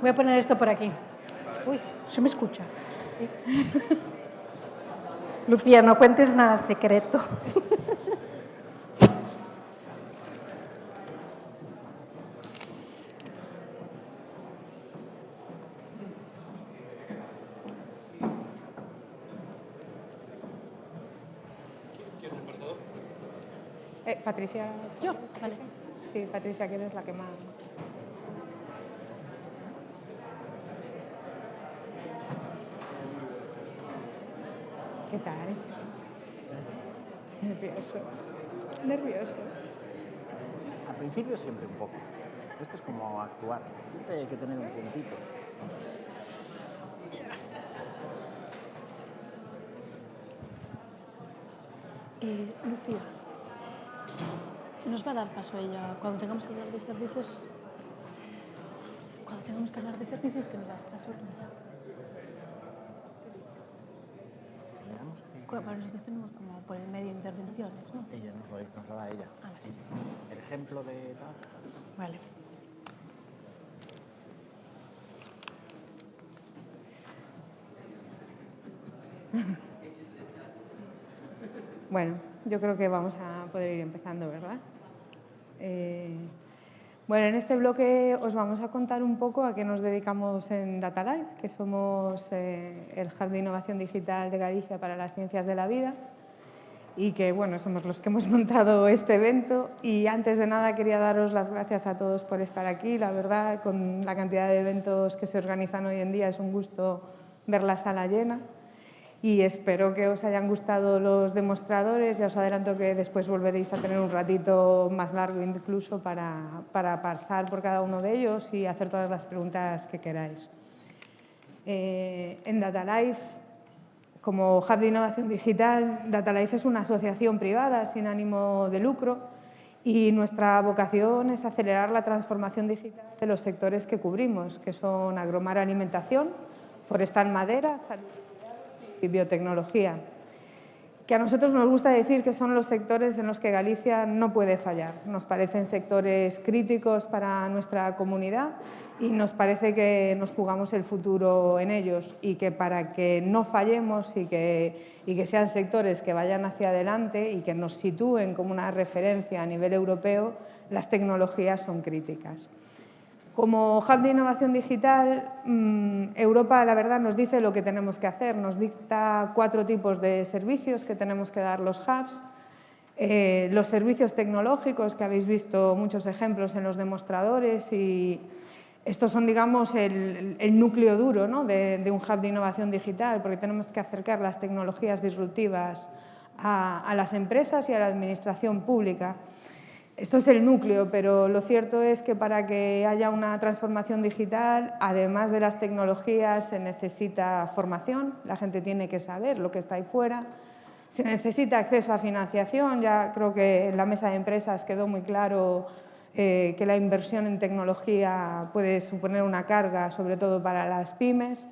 Voy a poner esto por aquí. Uy, ¿se me escucha? Sí. Lucía, no cuentes nada secreto. ¿Quién es el pasador? Patricia. Yo, vale. Sí, Patricia, que eres la que más. ¿Qué tal? Nervioso. Nervioso. Al principio siempre un poco. Esto es como actuar. Siempre hay que tener un puntito. Lucía, nos va a dar paso ella cuando tengamos que hablar de servicios. Cuando tengamos que hablar de servicios, que nos das paso. Bueno, nosotros tenemos como por el medio intervenciones, ¿no? Ella nos lo da ella. Ah, vale. El ejemplo de tal. Vale. Bueno, yo creo que vamos a poder ir empezando, ¿verdad? Bueno, en este bloque os vamos a contar un poco a qué nos dedicamos en DataLife, que somos el Hub de Innovación Digital de Galicia para las Ciencias de la Vida y que, bueno, somos los que hemos montado este evento. Y antes de nada quería daros las gracias a todos por estar aquí. La verdad, con la cantidad de eventos que se organizan hoy en día es un gusto ver la sala llena. Y espero que os hayan gustado los demostradores. Ya os adelanto que después volveréis a tener un ratito más largo incluso para pasar por cada uno de ellos y hacer todas las preguntas que queráis. En DataLife, como Hub de Innovación Digital, DataLife es una asociación privada sin ánimo de lucro y nuestra vocación es acelerar la transformación digital de los sectores que cubrimos, que son agromar alimentación, forestal madera, salud y biotecnología, que a nosotros nos gusta decir que son los sectores en los que Galicia no puede fallar. Nos parecen sectores críticos para nuestra comunidad y nos parece que nos jugamos el futuro en ellos y que para que no fallemos y que sean sectores que vayan hacia adelante y que nos sitúen como una referencia a nivel europeo, las tecnologías son críticas. Como Hub de Innovación Digital, Europa, la verdad, nos dice lo que tenemos que hacer. Nos dicta 4 tipos de servicios que tenemos que dar los hubs. Los servicios tecnológicos, que habéis visto muchos ejemplos en los demostradores, y estos son, digamos, el núcleo duro, ¿no?, de un Hub de Innovación Digital, porque tenemos que acercar las tecnologías disruptivas a las empresas y a la administración pública. Esto es el núcleo, pero lo cierto es que para que haya una transformación digital, además de las tecnologías, se necesita formación, la gente tiene que saber lo que está ahí fuera, se necesita acceso a financiación. Ya creo que en la mesa de empresas quedó muy claro que la inversión en tecnología puede suponer una carga, sobre todo para las pymes,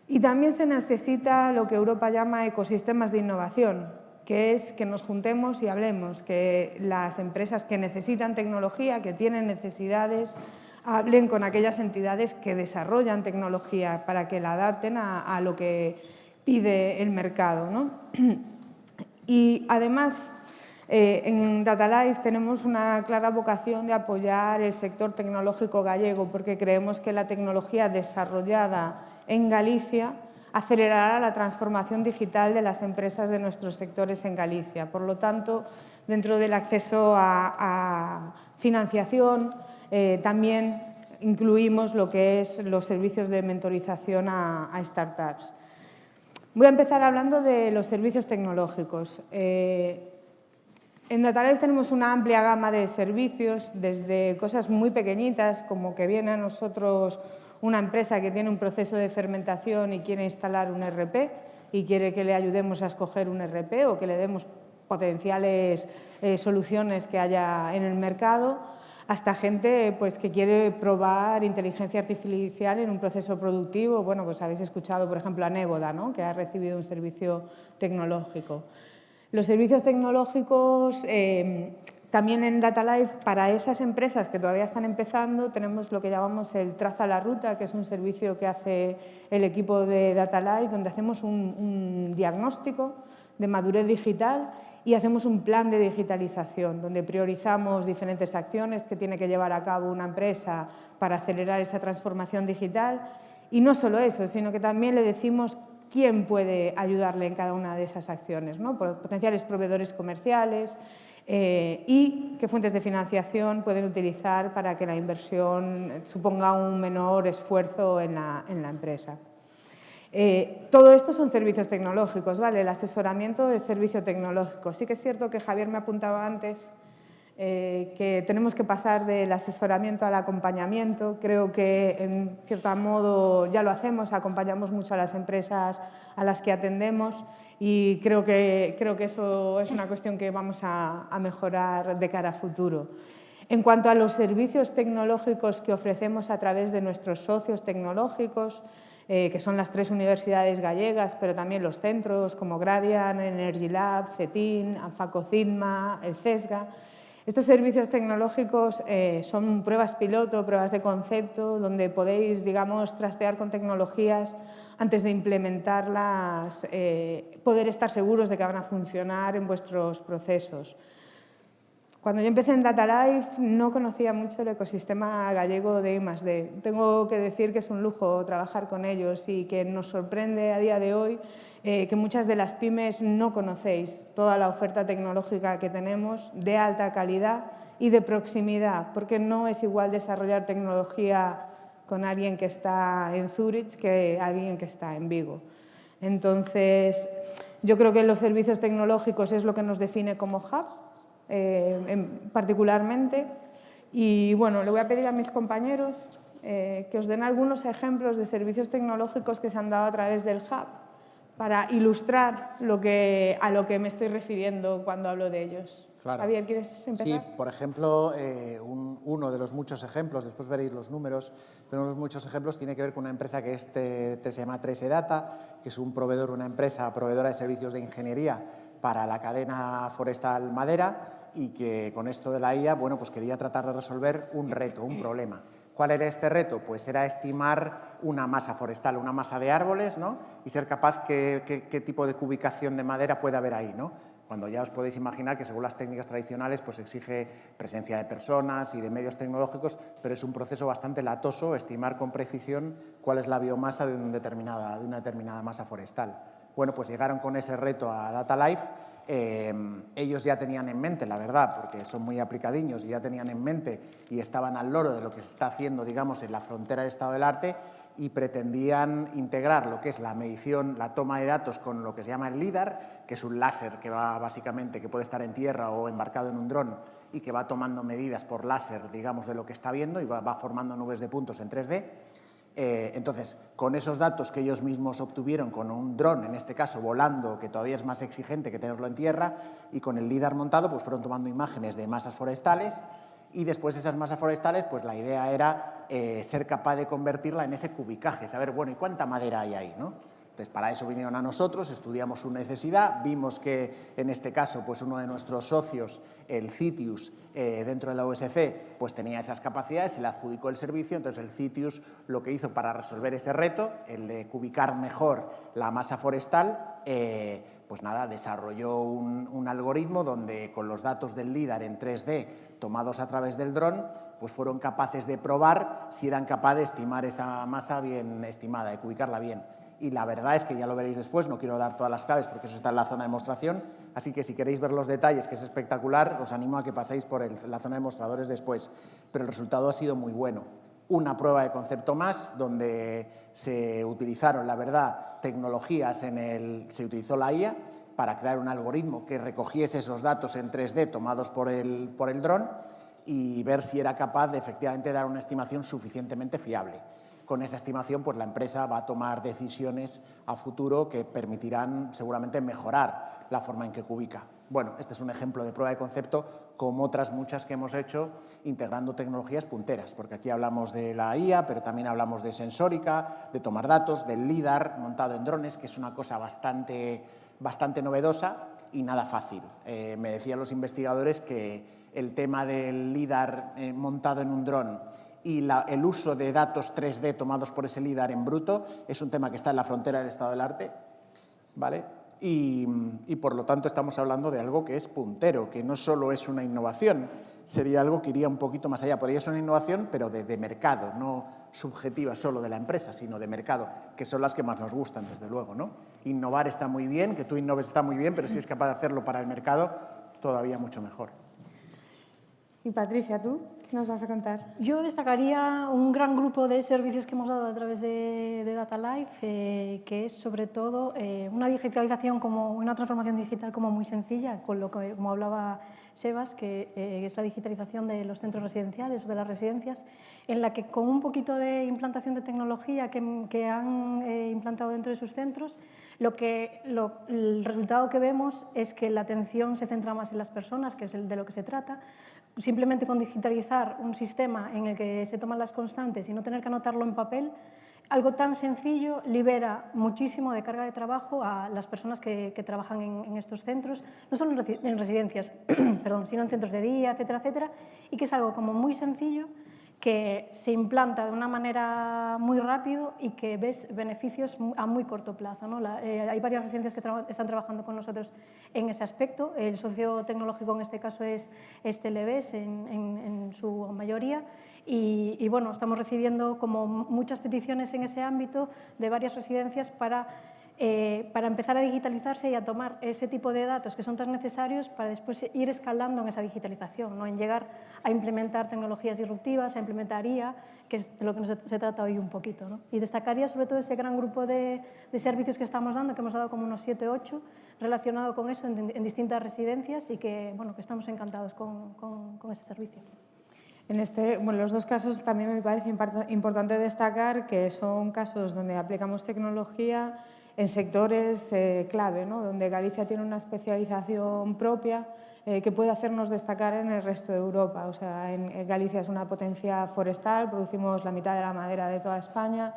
y también se necesita lo que Europa llama ecosistemas de innovación, que es que nos juntemos y hablemos, que las empresas que necesitan tecnología, que tienen necesidades, hablen con aquellas entidades que desarrollan tecnología para que la adapten a lo que pide el mercado, ¿no? Y además, en DataLife tenemos una clara vocación de apoyar el sector tecnológico gallego, porque creemos que la tecnología desarrollada en Galicia acelerará la transformación digital de las empresas de nuestros sectores en Galicia. Por lo tanto, dentro del acceso a financiación, también incluimos lo que es los servicios de mentorización a startups. Voy a empezar hablando de los servicios tecnológicos. En DataLife tenemos una amplia gama de servicios, desde cosas muy pequeñitas, como que viene a nosotros una empresa que tiene un proceso de fermentación y quiere instalar un ERP y quiere que le ayudemos a escoger un ERP o que le demos potenciales soluciones que haya en el mercado, hasta gente pues, que quiere probar inteligencia artificial en un proceso productivo. Bueno, pues habéis escuchado, por ejemplo, a Néboda, ¿no?, que ha recibido un servicio tecnológico. Los servicios tecnológicos También en DataLife, para esas empresas que todavía están empezando, tenemos lo que llamamos el Traza la Ruta, que es un servicio que hace el equipo de DataLife, donde hacemos un diagnóstico de madurez digital y hacemos un plan de digitalización, donde priorizamos diferentes acciones que tiene que llevar a cabo una empresa para acelerar esa transformación digital. Y no solo eso, sino que también le decimos quién puede ayudarle en cada una de esas acciones, ¿no? Potenciales proveedores comerciales, y qué fuentes de financiación pueden utilizar para que la inversión suponga un menor esfuerzo en la empresa. Todo esto son servicios tecnológicos, ¿vale? El asesoramiento de servicio tecnológico. Sí que es cierto que Javier me apuntaba antes que tenemos que pasar del asesoramiento al acompañamiento. Creo que, en cierto modo, ya lo hacemos, acompañamos mucho a las empresas a las que atendemos y creo que eso es una cuestión que vamos a mejorar de cara a futuro. En cuanto a los servicios tecnológicos que ofrecemos a través de nuestros socios tecnológicos, que son las 3 universidades gallegas, pero también los centros como Gradian, Energy Lab, CETIN, Anfaco-CIDMA, el CESGA. Estos servicios tecnológicos son pruebas piloto, pruebas de concepto, donde podéis, digamos, trastear con tecnologías antes de implementarlas, poder estar seguros de que van a funcionar en vuestros procesos. Cuando yo empecé en DataLife no conocía mucho el ecosistema gallego de I+D. Tengo que decir que es un lujo trabajar con ellos y que nos sorprende a día de hoy que muchas de las pymes no conocéis toda la oferta tecnológica que tenemos de alta calidad y de proximidad, porque no es igual desarrollar tecnología con alguien que está en Zúrich que alguien que está en Vigo. Entonces, yo creo que los servicios tecnológicos es lo que nos define como hub, particularmente. Y bueno, le voy a pedir a mis compañeros que os den algunos ejemplos de servicios tecnológicos que se han dado a través del hub para ilustrar a lo que me estoy refiriendo cuando hablo de ellos. Claro. Javier, ¿quieres empezar? Sí, por ejemplo, uno de los muchos ejemplos, después veréis los números, pero uno de los muchos ejemplos tiene que ver con una empresa que se llama 3E Data, que es un proveedor, una empresa proveedora de servicios de ingeniería para la cadena forestal madera y que con esto de la IA, bueno, pues quería tratar de resolver un reto, un problema. ¿Cuál era este reto? Pues era estimar una masa forestal, una masa de árboles, ¿no? Y ser capaz qué tipo de cubicación de madera puede haber ahí, ¿no? Cuando ya os podéis imaginar que según las técnicas tradicionales pues exige presencia de personas y de medios tecnológicos, pero es un proceso bastante latoso estimar con precisión cuál es la biomasa de una determinada masa forestal. Bueno, pues llegaron con ese reto a DataLife. Ellos ya tenían en mente, la verdad, porque son muy aplicadiños y ya tenían en mente y estaban al loro de lo que se está haciendo, digamos, en la frontera del estado del arte y pretendían integrar lo que es la medición, la toma de datos con lo que se llama el LIDAR, que es un láser que va básicamente, que puede estar en tierra o embarcado en un dron y que va tomando medidas por láser, digamos, de lo que está viendo y va formando nubes de puntos en 3D. Entonces, con esos datos que ellos mismos obtuvieron con un dron, en este caso volando, que todavía es más exigente que tenerlo en tierra, y con el LIDAR montado, pues fueron tomando imágenes de masas forestales y después esas masas forestales, pues la idea era ser capaz de convertirla en ese cubicaje, saber, bueno, ¿y cuánta madera hay ahí, no? Entonces, para eso vinieron a nosotros, estudiamos su necesidad, vimos que en este caso pues uno de nuestros socios, el Citius, dentro de la USC, pues tenía esas capacidades, se le adjudicó el servicio, entonces el Citius lo que hizo para resolver ese reto, el de cubicar mejor la masa forestal, pues nada, desarrolló un algoritmo donde con los datos del LIDAR en 3D tomados a través del dron, pues fueron capaces de probar si eran capaces de estimar esa masa bien estimada, de cubicarla bien. Y la verdad es que ya lo veréis después, no quiero dar todas las claves porque eso está en la zona de demostración, así que si queréis ver los detalles, que es espectacular, os animo a que paséis por la zona de demostradores después, pero el resultado ha sido muy bueno. Una prueba de concepto más, donde se utilizaron, la verdad, tecnologías se utilizó la IA para crear un algoritmo que recogiese esos datos en 3D tomados por el dron y ver si era capaz de efectivamente dar una estimación suficientemente fiable. Con esa estimación, pues la empresa va a tomar decisiones a futuro que permitirán seguramente mejorar la forma en que cubica. Bueno, este es un ejemplo de prueba de concepto, como otras muchas que hemos hecho integrando tecnologías punteras, porque aquí hablamos de la IA, pero también hablamos de sensórica, de tomar datos, del LIDAR montado en drones, que es una cosa bastante novedosa y nada fácil. Me decían los investigadores que el tema del LIDAR montado en un dron y el uso de datos 3D tomados por ese LIDAR en bruto es un tema que está en la frontera del estado del arte, ¿vale? Y por lo tanto estamos hablando de algo que es puntero, que no solo es una innovación, sería algo que iría un poquito más allá. Podría ser una innovación, pero de mercado, no subjetiva solo de la empresa, sino de mercado, que son las que más nos gustan, desde luego, ¿no? Innovar está muy bien, que tú innoves está muy bien, pero si es capaz de hacerlo para el mercado, todavía mucho mejor. Y Patricia, ¿tú qué nos vas a contar? Yo destacaría un gran grupo de servicios que hemos dado a través de Data Life, que es sobre todo una digitalización, una transformación digital como muy sencilla, con lo que, como hablaba Sebas, que es la digitalización de los centros residenciales o de las residencias, en la que con un poquito de implantación de tecnología que han implantado dentro de sus centros, el resultado que vemos es que la atención se centra más en las personas, que es de lo que se trata. Simplemente con digitalizar un sistema en el que se toman las constantes y no tener que anotarlo en papel, algo tan sencillo libera muchísimo de carga de trabajo a las personas que trabajan en estos centros, no solo en residencias, perdón, sino en centros de día, etcétera, etcétera, y que es algo como muy sencillo que se implanta de una manera muy rápido y que ves beneficios a muy corto plazo, ¿no? Hay varias residencias que están trabajando con nosotros en ese aspecto. El socio tecnológico en este caso es Televes en su mayoría. Y bueno, estamos recibiendo como muchas peticiones en ese ámbito de varias residencias para empezar a digitalizarse y a tomar ese tipo de datos que son tan necesarios para después ir escalando en esa digitalización, ¿no? En llegar a implementar tecnologías disruptivas, a implementar IA, que es de lo que se trata hoy un poquito, ¿no? Y destacaría sobre todo ese gran grupo de servicios que estamos dando, que hemos dado como unos 7 o 8, relacionado con eso en distintas residencias y que, bueno, que estamos encantados con ese servicio. En los dos casos también me parece importante destacar que son casos donde aplicamos tecnología en sectores clave, ¿no? Donde Galicia tiene una especialización propia que puede hacernos destacar en el resto de Europa. O sea, en Galicia es una potencia forestal, producimos la mitad de la madera de toda España.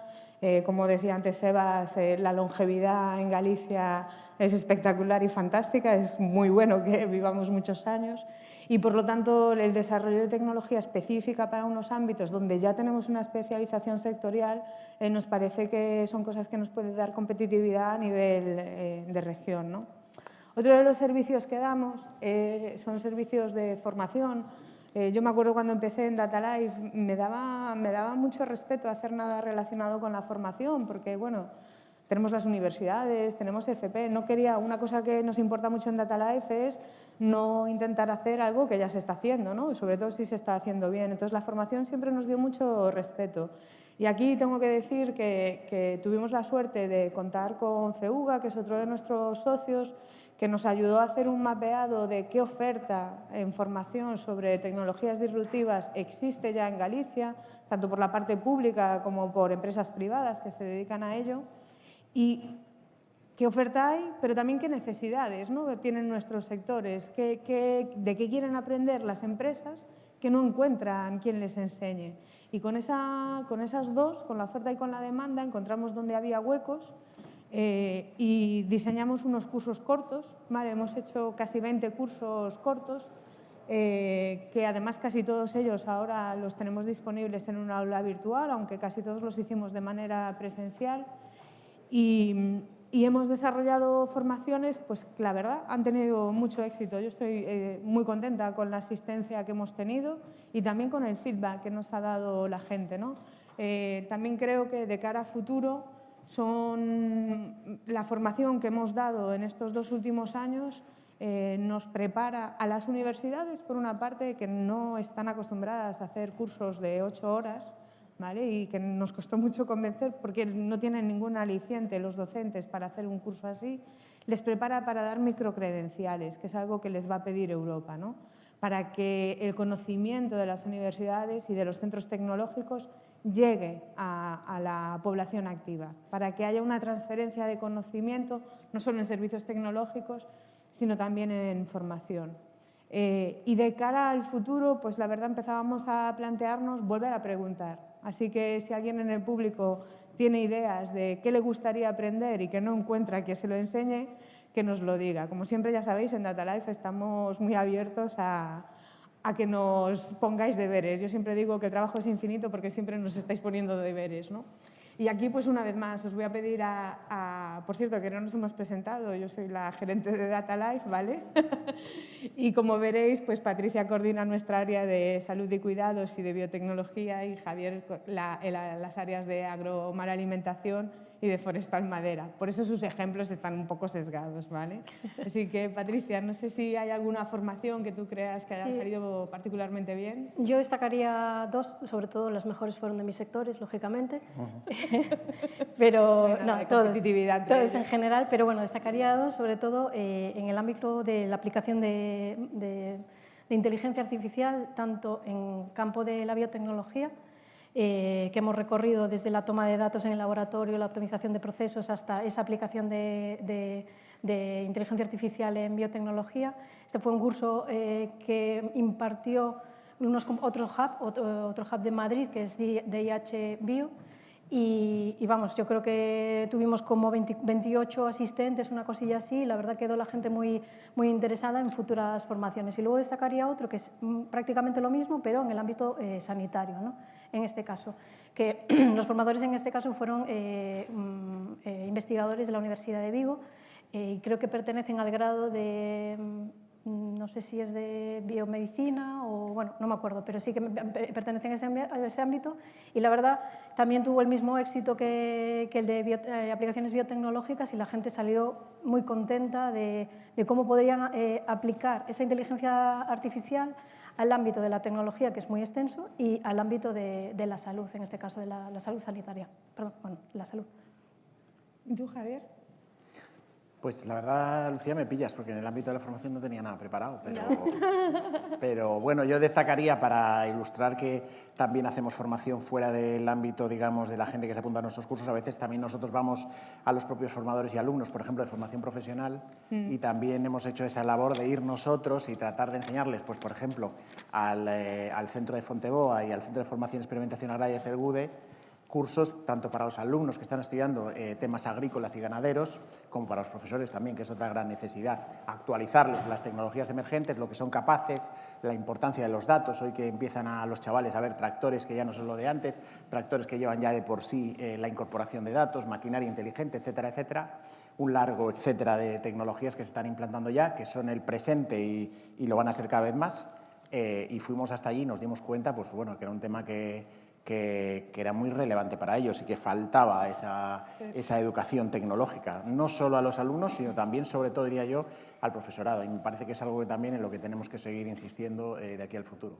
Como decía antes Sebas, la longevidad en Galicia es espectacular y fantástica, es muy bueno que vivamos muchos años. Y, por lo tanto, el desarrollo de tecnología específica para unos ámbitos donde ya tenemos una especialización sectorial nos parece que son cosas que nos pueden dar competitividad a nivel de región, ¿no? Otro de los servicios que damos son servicios de formación. Yo me acuerdo cuando empecé en Data Life, me daba mucho respeto hacer nada relacionado con la formación, porque, bueno, tenemos las universidades, tenemos FP. Una cosa que nos importa mucho en Data Life es no intentar hacer algo que ya se está haciendo, ¿no? Sobre todo si se está haciendo bien. Entonces, la formación siempre nos dio mucho respeto. Y aquí tengo que decir que tuvimos la suerte de contar con CEUGA, que es otro de nuestros socios, que nos ayudó a hacer un mapeado de qué oferta en formación sobre tecnologías disruptivas existe ya en Galicia, tanto por la parte pública como por empresas privadas que se dedican a ello. Y qué oferta hay, pero también qué necesidades, ¿no?, que tienen nuestros sectores, de qué quieren aprender las empresas que no encuentran quien les enseñe. Y con esas dos, con la oferta y con la demanda, encontramos donde había huecos y diseñamos unos cursos cortos, ¿vale? Hemos hecho casi 20 cursos cortos, que además casi todos ellos ahora los tenemos disponibles en una aula virtual, aunque casi todos los hicimos de manera presencial. Y hemos desarrollado formaciones pues, que, la verdad, han tenido mucho éxito. Yo estoy muy contenta con la asistencia que hemos tenido y también con el feedback que nos ha dado la gente, ¿no? También creo que de cara a futuro la formación que hemos dado en estos 2 últimos años nos prepara a las universidades, por una parte, que no están acostumbradas a hacer cursos de 8 horas, ¿vale? Y que nos costó mucho convencer porque no tienen ningún aliciente los docentes para hacer un curso así, les prepara para dar microcredenciales, que es algo que les va a pedir Europa, ¿no? Para que el conocimiento de las universidades y de los centros tecnológicos llegue a la población activa, para que haya una transferencia de conocimiento, no solo en servicios tecnológicos, sino también en formación. Y de cara al futuro, pues la verdad empezábamos a plantearnos volver a preguntar. Así que si alguien en el público tiene ideas de qué le gustaría aprender y que no encuentra que se lo enseñe, que nos lo diga. Como siempre, ya sabéis, en Data Life estamos muy abiertos a que nos pongáis deberes. Yo siempre digo que el trabajo es infinito porque siempre nos estáis poniendo deberes, ¿no? Y aquí, pues una vez más, os voy a pedir por cierto, que no nos hemos presentado, yo soy la gerente de Data Life, ¿vale? Y como veréis, pues Patricia coordina nuestra área de salud y cuidados y de biotecnología y Javier las áreas de agromar alimentación y de forestal madera. Por eso sus ejemplos están un poco sesgados, ¿vale? Así que, Patricia, no sé si hay alguna formación que tú creas que haya salido particularmente bien. Yo destacaría dos, sobre todo las mejores fueron de mis sectores, lógicamente, pero no, todos en general, pero bueno, destacaría dos, sobre todo en el ámbito de la aplicación de inteligencia artificial, tanto en campo de la biotecnología, que hemos recorrido desde la toma de datos en el laboratorio, la optimización de procesos, hasta esa aplicación de inteligencia artificial en biotecnología. Este fue un curso que impartió otro hub de Madrid, que es DIH Bio, y vamos, yo creo que tuvimos como 28 asistentes, una cosilla así, y la verdad quedó la gente muy interesada en futuras formaciones. Y luego destacaría otro que es prácticamente lo mismo, pero en el ámbito sanitario, ¿no? En este caso, que los formadores en este caso fueron investigadores de la Universidad de Vigo, y creo que pertenecen al grado de, no sé si es de biomedicina o, bueno, no me acuerdo, pero sí que pertenecen a ese ámbito, y la verdad también tuvo el mismo éxito que el de aplicaciones biotecnológicas, y la gente salió muy contenta de cómo podrían aplicar esa inteligencia artificial al ámbito de la tecnología, que es muy extenso, y al ámbito de la salud, en este caso de la salud sanitaria. Perdón, bueno, la salud. ¿Y tú, Javier? Pues la verdad, Lucía, me pillas, porque en el ámbito de la formación no tenía nada preparado, pero bueno, yo destacaría, para ilustrar que también hacemos formación fuera del ámbito, digamos, de la gente que se apunta a nuestros cursos. A veces también nosotros vamos a los propios formadores y alumnos, por ejemplo, de formación profesional, y también hemos hecho esa labor de ir nosotros y tratar de enseñarles, pues por ejemplo, al Centro de Fonteboa y al Centro de Formación y Experimentación Agraria Sergude, cursos tanto para los alumnos que están estudiando temas agrícolas y ganaderos, como para los profesores también, que es otra gran necesidad, actualizarles las tecnologías emergentes, lo que son capaces, la importancia de los datos. Hoy que empiezan a los chavales a ver tractores que ya no son lo de antes, tractores que llevan ya de por sí la incorporación de datos, maquinaria inteligente, etcétera, etcétera, un largo etcétera de tecnologías que se están implantando ya, que son el presente y lo van a ser cada vez más. Y fuimos hasta allí y nos dimos cuenta, pues bueno, que era un tema que era muy relevante para ellos y que faltaba esa educación tecnológica, no solo a los alumnos, sino también, sobre todo, diría yo, al profesorado. Y me parece que es algo que también en lo que tenemos que seguir insistiendo de aquí al futuro.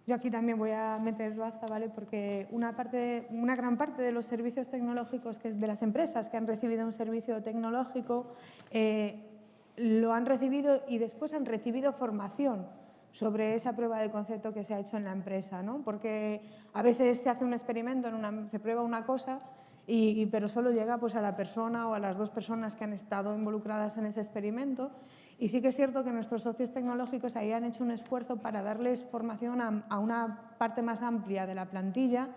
Yo aquí también voy a meter baza, ¿vale? Porque una gran parte de los servicios tecnológicos, de las empresas que han recibido un servicio tecnológico, lo han recibido y después han recibido formación sobre esa prueba de concepto que se ha hecho en la empresa, ¿no? Porque a veces se hace un experimento, se prueba una cosa, pero solo llega pues, a la persona o a las dos personas que han estado involucradas en ese experimento. Y sí que es cierto que nuestros socios tecnológicos ahí han hecho un esfuerzo para darles formación a una parte más amplia de la plantilla,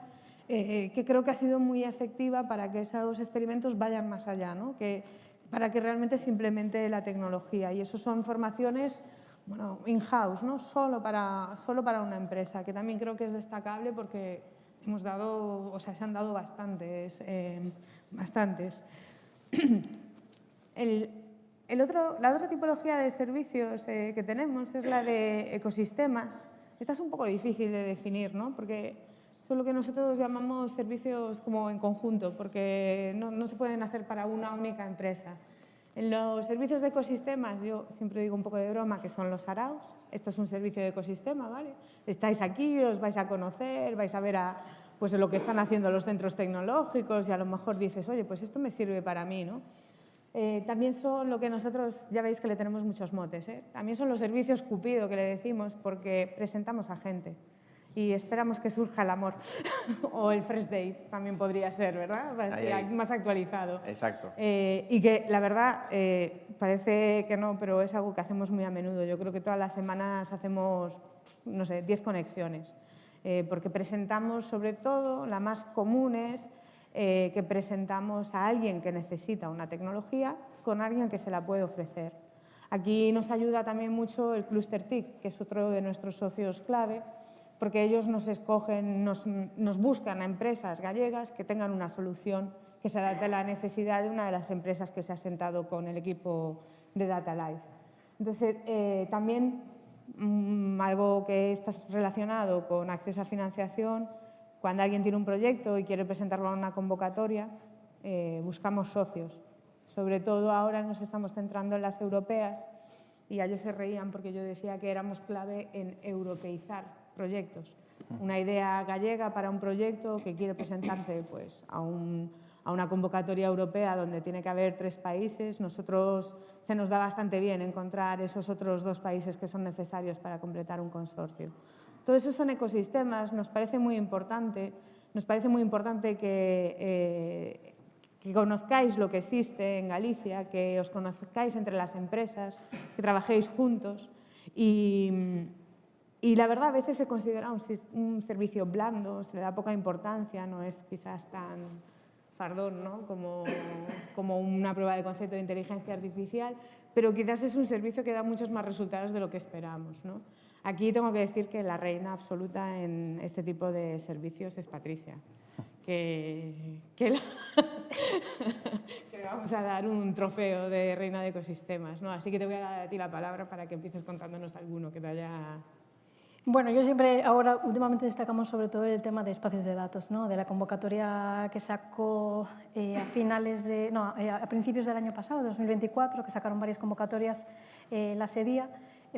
que creo que ha sido muy efectiva para que esos experimentos vayan más allá, ¿no? Para que realmente se implemente la tecnología. Y eso son formaciones, bueno, in-house, ¿no? Solo para una empresa, que también creo que es destacable porque se han dado bastantes. La otra tipología de servicios que tenemos es la de ecosistemas. Esta es un poco difícil de definir, ¿no? Porque son lo que nosotros llamamos servicios como en conjunto, porque no se pueden hacer para una única empresa. En los servicios de ecosistemas, yo siempre digo un poco de broma que son los saraos. Esto es un servicio de ecosistema, ¿vale? Estáis aquí, os vais a conocer, vais a ver pues, lo que están haciendo los centros tecnológicos y a lo mejor dices, oye, pues esto me sirve para mí, ¿no? También son lo que nosotros, ya veis que le tenemos muchos motes, ¿eh? También son los servicios Cupido, que le decimos, porque presentamos a gente y esperamos que surja el amor. O el Fresh Date también podría ser, ¿verdad? Más actualizado. Exacto. Y que la verdad, parece que no, pero es algo que hacemos muy a menudo. Yo creo que todas las semanas hacemos, no sé, 10 conexiones, porque presentamos sobre todo las más comunes, que presentamos a alguien que necesita una tecnología con alguien que se la puede ofrecer. Aquí nos ayuda también mucho el Cluster TIC, que es otro de nuestros socios clave, porque ellos nos escogen, nos buscan a empresas gallegas que tengan una solución que se adapte a la necesidad de una de las empresas que se ha sentado con el equipo de Data Life. Entonces, también algo que está relacionado con acceso a financiación, cuando alguien tiene un proyecto y quiere presentarlo a una convocatoria, buscamos socios. Sobre todo ahora nos estamos centrando en las europeas y ellos se reían porque yo decía que éramos clave en europeizar proyectos. Una idea gallega para un proyecto que quiere presentarse pues, a una convocatoria europea donde tiene que haber 3 países, nosotros se nos da bastante bien encontrar esos otros 2 países que son necesarios para completar un consorcio. Todos esos son ecosistemas, nos parece muy importante que conozcáis lo que existe en Galicia, que os conozcáis entre las empresas, que trabajéis juntos y la verdad a veces se considera un servicio blando, se le da poca importancia, no es quizás tan fardón, ¿no? como una prueba de concepto de inteligencia artificial, pero quizás es un servicio que da muchos más resultados de lo que esperamos, ¿no? Aquí tengo que decir que la reina absoluta en este tipo de servicios es Patricia, que le vamos a dar un trofeo de reina de ecosistemas, ¿no? Así que te voy a dar a ti la palabra para que empieces contándonos alguno que te haya... Bueno, yo siempre, ahora últimamente destacamos sobre todo el tema de espacios de datos, ¿no? De la convocatoria que sacó a principios del año pasado, de 2024, que sacaron varias convocatorias la SEDIA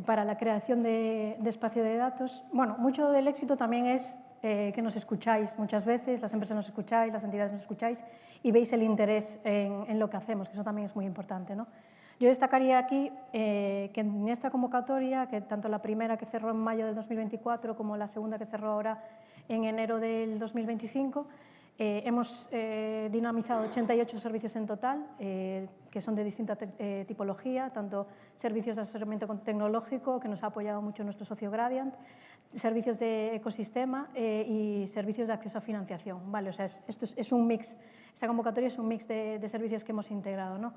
para la creación de espacio de datos. Bueno, mucho del éxito también es que nos escucháis muchas veces, las empresas nos escucháis, las entidades nos escucháis y veis el interés en lo que hacemos, que eso también es muy importante, ¿no? Yo destacaría aquí que en esta convocatoria, que tanto la primera que cerró en mayo del 2024 como la segunda que cerró ahora en enero del 2025, hemos dinamizado 88 servicios en total, que son de distinta tipología, tanto servicios de asesoramiento tecnológico, que nos ha apoyado mucho nuestro socio Gradiant, servicios de ecosistema y servicios de acceso a financiación. ¿Vale? O sea, esto es un mix, esta convocatoria es un mix de servicios que hemos integrado, ¿no?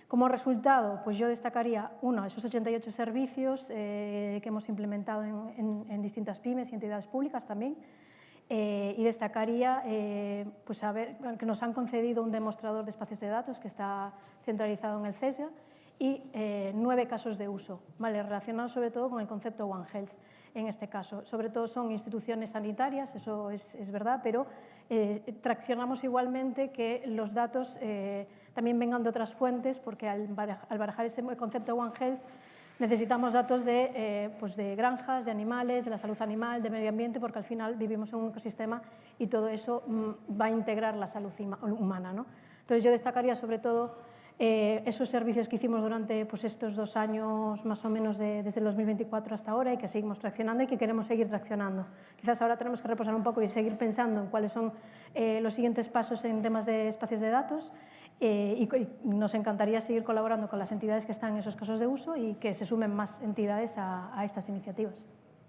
Como resultado, pues yo destacaría, esos 88 servicios que hemos implementado en distintas pymes y entidades públicas también, y destacaría pues que nos han concedido un demostrador de espacios de datos que está centralizado en el CESGA y 9 casos de uso, ¿vale? Relacionados sobre todo con el concepto One Health en este caso. Sobre todo son instituciones sanitarias, eso es verdad, pero traccionamos igualmente que los datos también vengan de otras fuentes, porque al barajar ese concepto One Health necesitamos datos de granjas, de animales, de la salud animal, de medio ambiente, porque al final vivimos en un ecosistema y todo eso va a integrar la salud humana, ¿no? Entonces yo destacaría sobre todo esos servicios que hicimos durante pues, estos 2 años más o menos desde el 2024 hasta ahora y que seguimos traccionando y que queremos seguir traccionando. Quizás ahora tenemos que reposar un poco y seguir pensando en cuáles son los siguientes pasos en temas de espacios de datos y nos encantaría seguir colaborando con las entidades que están en esos casos de uso y que se sumen más entidades a estas iniciativas.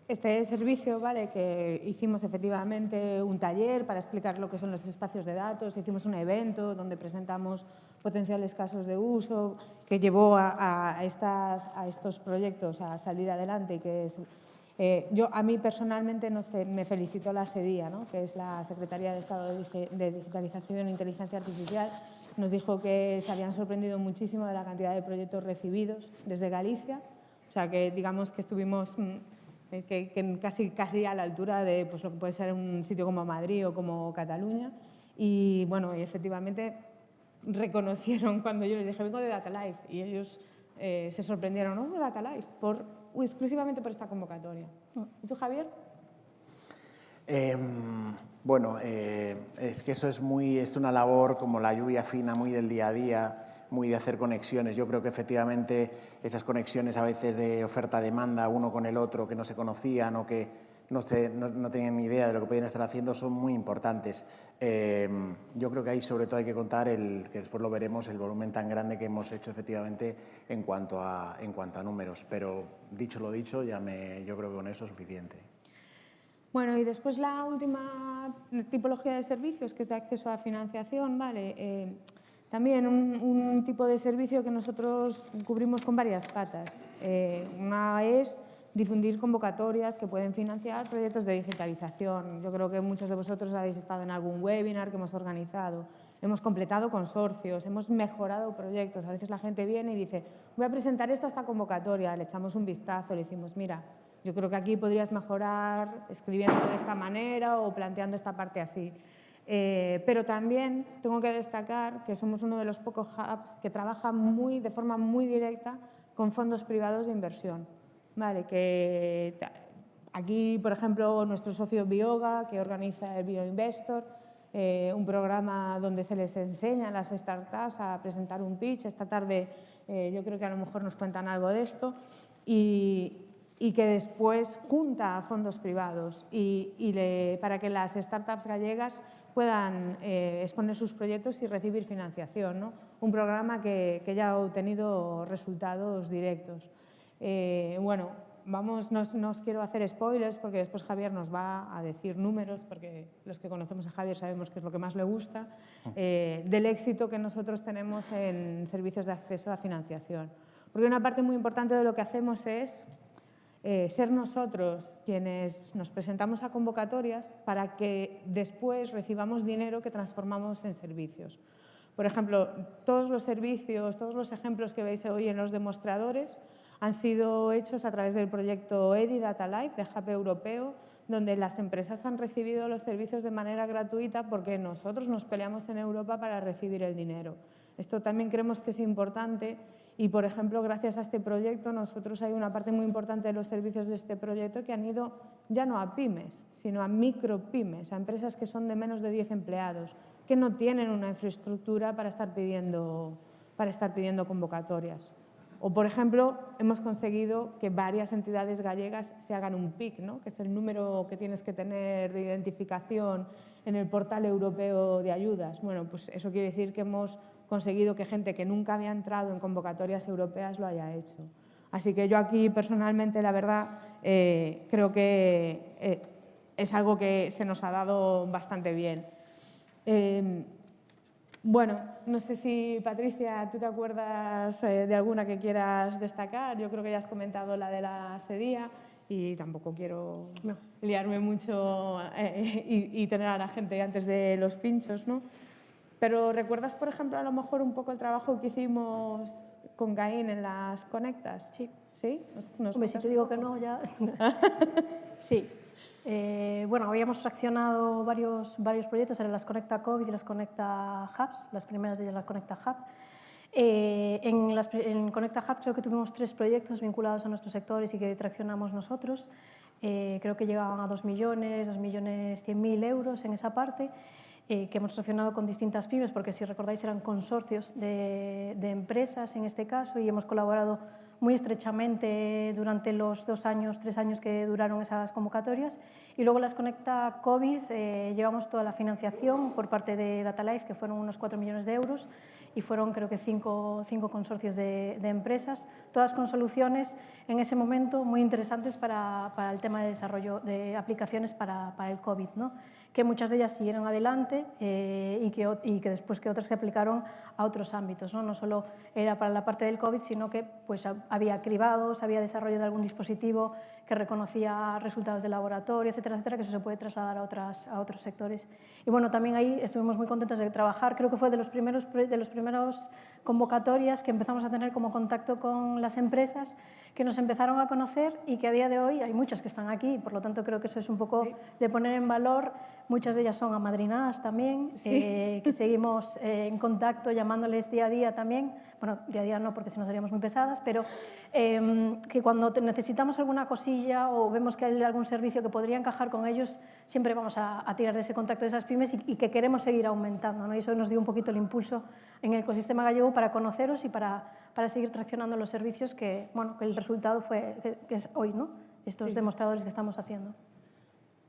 Este servicio, ¿vale? Que hicimos efectivamente un taller para explicar lo que son los espacios de datos, hicimos un evento donde presentamos potenciales casos de uso que llevó a estos proyectos a salir adelante y que a mí personalmente me felicitó la SEDIA, ¿no? Que es la Secretaría de Estado de Digitalización e Inteligencia Artificial, nos dijo que se habían sorprendido muchísimo de la cantidad de proyectos recibidos desde Galicia, o sea que digamos que estuvimos casi a la altura de pues, lo que puede ser un sitio como Madrid o como Cataluña. Y bueno, y efectivamente reconocieron cuando yo les dije, vengo de Data Life, y ellos se sorprendieron, ¿no? De Data Life, exclusivamente por esta convocatoria. ¿Y tú, Javier? Bueno, es que eso es una labor como la lluvia fina, muy del día a día, muy de hacer conexiones. Yo creo que efectivamente esas conexiones a veces de oferta-demanda uno con el otro que no se conocían o que no tenían ni idea de lo que podían estar haciendo son muy importantes. Yo creo que ahí sobre todo hay que contar, que después lo veremos, el volumen tan grande que hemos hecho efectivamente en cuanto a números. Pero dicho lo dicho, yo creo que con eso es suficiente. Bueno, y después la última tipología de servicios, que es de acceso a financiación, ¿vale? También un tipo de servicio que nosotros cubrimos con varias patas. Una es difundir convocatorias que pueden financiar proyectos de digitalización. Yo creo que muchos de vosotros habéis estado en algún webinar que hemos organizado. Hemos completado consorcios, hemos mejorado proyectos. A veces la gente viene y dice, voy a presentar esto a esta convocatoria, le echamos un vistazo, le decimos, mira, yo creo que aquí podrías mejorar escribiéndolo de esta manera o planteando esta parte así. Pero también tengo que destacar que somos uno de los pocos hubs que trabaja de forma muy directa con fondos privados de inversión. Vale, que aquí, por ejemplo, nuestro socio Bioga, que organiza el BioInvestor, un programa donde se les enseña a las startups a presentar un pitch. Esta tarde yo creo que a lo mejor nos cuentan algo de esto. Y que después junta a fondos privados para que las startups gallegas puedan exponer sus proyectos y recibir financiación, ¿no? Un programa que ya ha obtenido resultados directos. Bueno, no os quiero hacer spoilers porque después Javier nos va a decir números, porque los que conocemos a Javier sabemos que es lo que más le gusta, del éxito que nosotros tenemos en servicios de acceso a financiación. Porque una parte muy importante de lo que hacemos es ser nosotros quienes nos presentamos a convocatorias para que después recibamos dinero que transformamos en servicios. Por ejemplo, todos los servicios, todos los ejemplos que veis hoy en los demostradores han sido hechos a través del proyecto EDI Data Life de Hub Europeo, donde las empresas han recibido los servicios de manera gratuita porque nosotros nos peleamos en Europa para recibir el dinero. Esto también creemos que es importante y, por ejemplo, gracias a este proyecto, nosotros hay una parte muy importante de los servicios de este proyecto que han ido ya no a pymes, sino a micropymes, a empresas que son de menos de 10 empleados, que no tienen una infraestructura para estar pidiendo convocatorias. O, por ejemplo, hemos conseguido que varias entidades gallegas se hagan un PIC, ¿no? Que es el número que tienes que tener de identificación en el portal europeo de ayudas. Bueno, pues eso quiere decir que hemos conseguido que gente que nunca había entrado en convocatorias europeas lo haya hecho. Así que yo aquí, personalmente, la verdad, creo que es algo que se nos ha dado bastante bien. Bueno, no sé si, Patricia, ¿tú te acuerdas de alguna que quieras destacar? Yo creo que ya has comentado la de la SEDIA y tampoco quiero liarme mucho y tener a la gente antes de los pinchos, ¿no? Pero ¿recuerdas, por ejemplo, a lo mejor un poco el trabajo que hicimos con Gain en las Conectas? Sí. ¿Sí? Hombre, si te digo que no, ya… Sí. Bueno, habíamos fraccionado varios proyectos, eran las Conecta COVID y las Conecta Hubs, las primeras de ellas las Conecta Hub. En Conecta Hub creo que tuvimos 3 proyectos vinculados a nuestros sectores y que traccionamos nosotros. Creo que llegaban a 2.100.000 euros en esa parte, que hemos traccionado con distintas pymes, porque si recordáis eran consorcios de empresas en este caso, y hemos colaborado muy estrechamente durante los 3 años que duraron esas convocatorias. Y luego las Conecta COVID llevamos toda la financiación por parte de Data Life, que fueron unos 4 millones de euros, y fueron creo que 5 consorcios de empresas, todas con soluciones en ese momento muy interesantes para el tema de desarrollo de aplicaciones para el COVID, ¿no? Que muchas de ellas siguieron adelante y que después que otras se aplicaron a otros ámbitos, ¿no? No solo era para la parte del COVID, sino que pues, había cribados, había desarrollo de algún dispositivo que reconocía resultados de laboratorio, etcétera, etcétera, que eso se puede trasladar a otros sectores. Y bueno, también ahí estuvimos muy contentos de trabajar, creo que fue de los primeros convocatorias que empezamos a tener como contacto con las empresas, que nos empezaron a conocer y que a día de hoy hay muchas que están aquí, por lo tanto creo que eso es un poco de poner en valor. Muchas de ellas son amadrinadas también, que seguimos en contacto llamándoles día a día también, bueno, día a día no porque si no seríamos muy pesadas, pero que cuando necesitamos alguna cosilla o vemos que hay algún servicio que podría encajar con ellos, siempre vamos a tirar de ese contacto de esas pymes y que queremos seguir aumentando, ¿no? Y eso nos dio un poquito el impulso en el ecosistema gallego para conoceros y para seguir traccionando los servicios que, bueno, que el resultado fue, que es hoy, ¿no? Estos demostradores que estamos haciendo.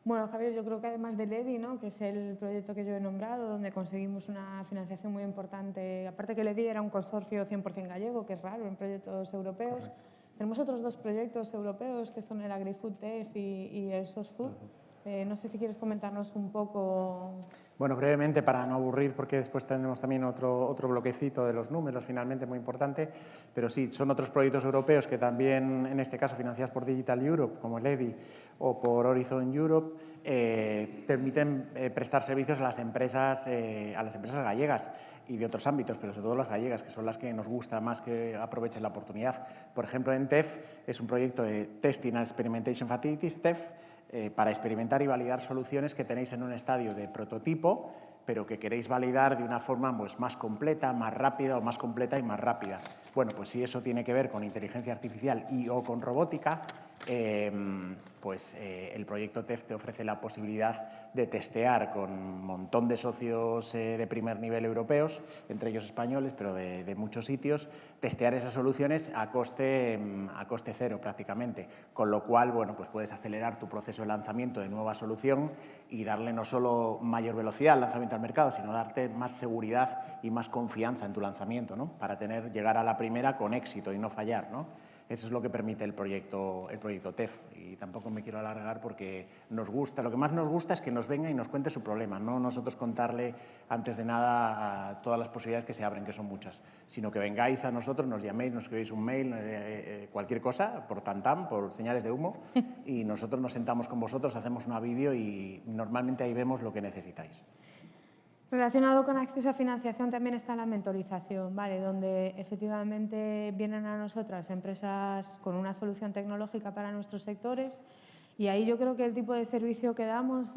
Bueno, Javier, yo creo que además del EDI, ¿no? Que es el proyecto que yo he nombrado, donde conseguimos una financiación muy importante, aparte que el EDI era un consorcio 100% gallego, que es raro en proyectos europeos. Correcto. Tenemos otros 2 proyectos europeos, que son el AgriFood TEF y el SOSFood, No sé si quieres comentarnos un poco. Bueno, brevemente, para no aburrir, porque después tenemos también otro bloquecito de los números, finalmente, muy importante, pero sí, son otros proyectos europeos que también, en este caso, financiados por Digital Europe, como el EDI o por Horizon Europe, permiten prestar servicios a las empresas gallegas y de otros ámbitos, pero sobre todo las gallegas, que son las que nos gusta más que aprovechen la oportunidad. Por ejemplo, en TEF es un proyecto de Testing and Experimentation Facilities, TEF, para experimentar y validar soluciones que tenéis en un estadio de prototipo, pero que queréis validar de una forma pues, más completa, más rápida o más completa y más rápida. Bueno, pues si eso tiene que ver con inteligencia artificial y o con robótica, el proyecto TEF te ofrece la posibilidad de testear con un montón de socios de primer nivel europeos, entre ellos españoles, pero de muchos sitios, testear esas soluciones a coste cero prácticamente, con lo cual bueno, pues puedes acelerar tu proceso de lanzamiento de nueva solución y darle no solo mayor velocidad al lanzamiento al mercado, sino darte más seguridad y más confianza en tu lanzamiento, ¿no? Para llegar a la primera con éxito y no fallar, ¿no? Eso es lo que permite el proyecto TEF. Y tampoco me quiero alargar porque nos gusta, lo que más nos gusta es que nos venga y nos cuente su problema, no nosotros contarle antes de nada a todas las posibilidades que se abren, que son muchas, sino que vengáis a nosotros, nos llaméis, nos escribáis un mail, cualquier cosa, por tantam, por señales de humo, y nosotros nos sentamos con vosotros, hacemos una vídeo y normalmente ahí vemos lo que necesitáis. Relacionado con acceso a financiación también está la mentorización, ¿vale? Donde efectivamente vienen a nosotras empresas con una solución tecnológica para nuestros sectores y ahí yo creo que el tipo de servicio que damos,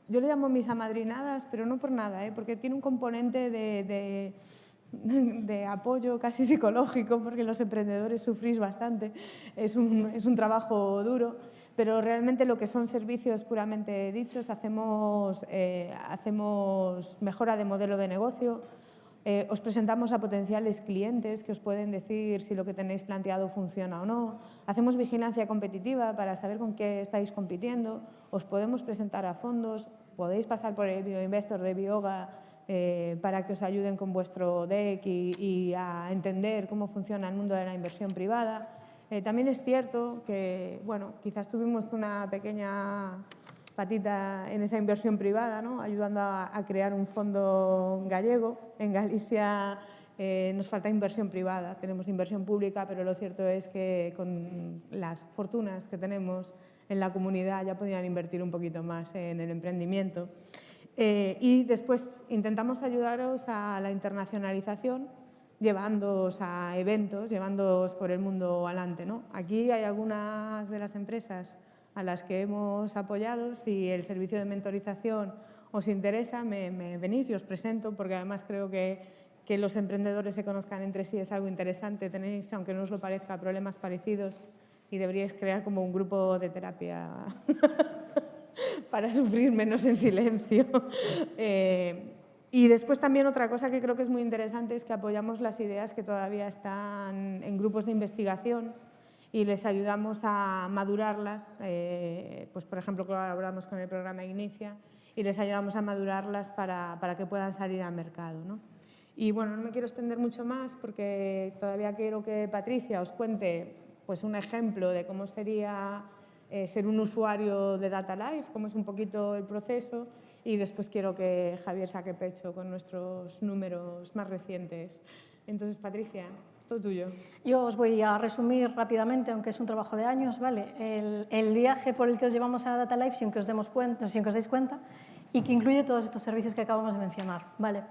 yo le llamo mis amadrinadas, pero no por nada, porque tiene un componente de apoyo casi psicológico, porque los emprendedores sufrís bastante, es un trabajo duro. Pero realmente lo que son servicios puramente dichos, hacemos mejora de modelo de negocio, os presentamos a potenciales clientes que os pueden decir si lo que tenéis planteado funciona o no, hacemos vigilancia competitiva para saber con qué estáis compitiendo, os podemos presentar a fondos, podéis pasar por el Bioinvestor de Bioga para que os ayuden con vuestro DEC y a entender cómo funciona el mundo de la inversión privada. También es cierto que, bueno, quizás tuvimos una pequeña patita en esa inversión privada, ¿no? Ayudando a crear un fondo gallego. En Galicia nos falta inversión privada, tenemos inversión pública, pero lo cierto es que con las fortunas que tenemos en la comunidad ya podían invertir un poquito más en el emprendimiento. Y después intentamos ayudaros a la internacionalización, llevándoos a eventos, llevándoos por el mundo adelante, ¿no? Aquí hay algunas de las empresas a las que hemos apoyado. Si el servicio de mentorización os interesa, me venís y os presento, porque además creo que los emprendedores se conozcan entre sí es algo interesante. Tenéis, aunque no os lo parezca, problemas parecidos y deberíais crear como un grupo de terapia para sufrir menos en silencio. Y después también otra cosa que creo que es muy interesante es que apoyamos las ideas que todavía están en grupos de investigación y les ayudamos a madurarlas. Pues por ejemplo, colaboramos con el programa Inicia y les ayudamos a madurarlas para que puedan salir al mercado, ¿no? Y bueno, no me quiero extender mucho más porque todavía quiero que Patricia os cuente pues, un ejemplo de cómo sería ser un usuario de Data Life, cómo es un poquito el proceso. Y después quiero que Javier saque pecho con nuestros números más recientes. Entonces, Patricia, todo tuyo. Yo os voy a resumir rápidamente, aunque es un trabajo de años, ¿vale? El viaje por el que os llevamos a Data Life sin que os deis cuenta y que incluye todos estos servicios que acabamos de mencionar, ¿vale?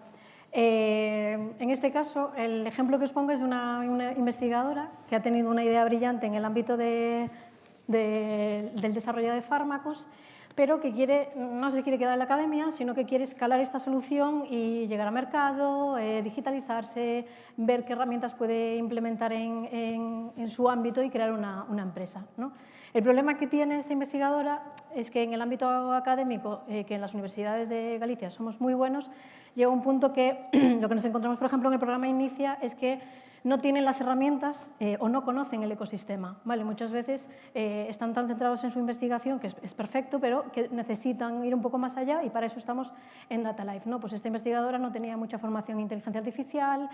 En este caso, el ejemplo que os pongo es de una investigadora que ha tenido una idea brillante en el ámbito del desarrollo de fármacos, pero que no se quiere quedar en la academia, sino que quiere escalar esta solución y llegar a mercado, digitalizarse, ver qué herramientas puede implementar en su ámbito y crear una empresa, ¿no? El problema que tiene esta investigadora es que en el ámbito académico, que en las universidades de Galicia somos muy buenos, llega un punto que lo que nos encontramos, por ejemplo, en el programa Inicia es que no tienen las herramientas o no conocen el ecosistema, ¿vale? Muchas veces están tan centrados en su investigación, que es perfecto, pero que necesitan ir un poco más allá y para eso estamos en Data Life, ¿no? Pues esta investigadora no tenía mucha formación en inteligencia artificial,